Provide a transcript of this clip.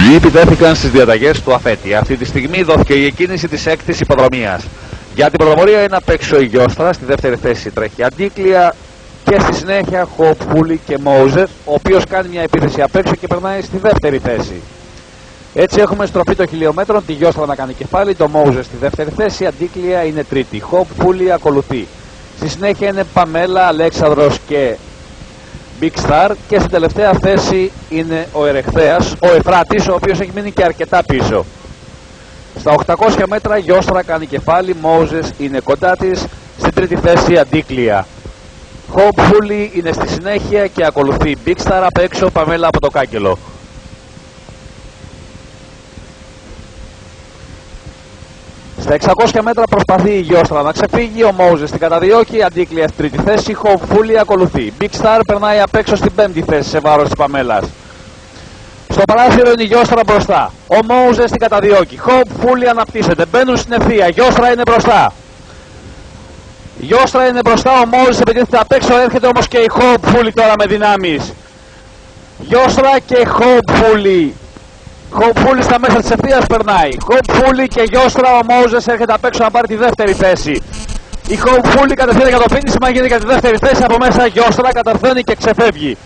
Οι επιτέθηκαν στις διαταγές του αφέτη. Αυτή τη στιγμή δόθηκε η εκκίνηση της έκτης υποδρομίας. Για την πρωτοπορία είναι απ' έξω η Γιώστρα, στη δεύτερη θέση τρέχει Αντίκλια και στη συνέχεια Χοπφούλη και Μόουζες, ο οποίος κάνει μια επίθεση απ' έξω και περνάει στη δεύτερη θέση. Έτσι έχουμε στροφή των χιλιόμετρων, τη Γιώστρα να κάνει κεφάλι, το Μόουζες στη δεύτερη θέση, Αντίκλια είναι τρίτη, Χοπφούλη ακολουθεί. Στη συνέχεια είναι Παμέλα, Αλέξανδρος και Big Star και στην τελευταία θέση είναι ο Ερεχθέας, ο Εφράτης, ο οποίος έχει μείνει και αρκετά πίσω. Στα 800 μέτρα Γιώστρα κάνει κεφάλι, Μόουζες είναι κοντά της, στην τρίτη θέση Αντίκλια. Χοπφούλη είναι στη συνέχεια και ακολουθεί Big Star απ' έξω, Παμέλα από το κάγκελο. Στα 600 μέτρα προσπαθεί η Γιώστρα να ξεφύγει, ο Μόουζες την καταδιώκει, Αντίκλια στη τρίτη θέση, Χοπφούλη ακολουθεί. Big Star περνάει απ' έξω στην πέμπτη θέση σε βάρος της Παμέλας. Στο παράθυρο είναι η Γιώστρα μπροστά, ο Μόουζες την καταδιώκει, Χοπφούλη αναπτύσσεται, μπαίνουν στην ευθεία, Γιώστρα είναι μπροστά. Η Γιώστρα είναι μπροστά, ο Μόουζες επιτίθεται απ' έξω, έρχεται όμως και η Χοπφούλη τώρα με δυνάμεις. Γιώστρα και Χοπφούλη. Χοπφούλη στα μέσα της ευθείας περνάει. Χοπφούλη και Γιώστρα, ο Μόουζες έρχεται απ' έξω να πάρει τη δεύτερη θέση. Η Χοπφούλη κατευθύνεται για το φίνισμα, γίνεται για τη δεύτερη θέση, από μέσα Γιώστρα καταρθώνει και ξεφεύγει.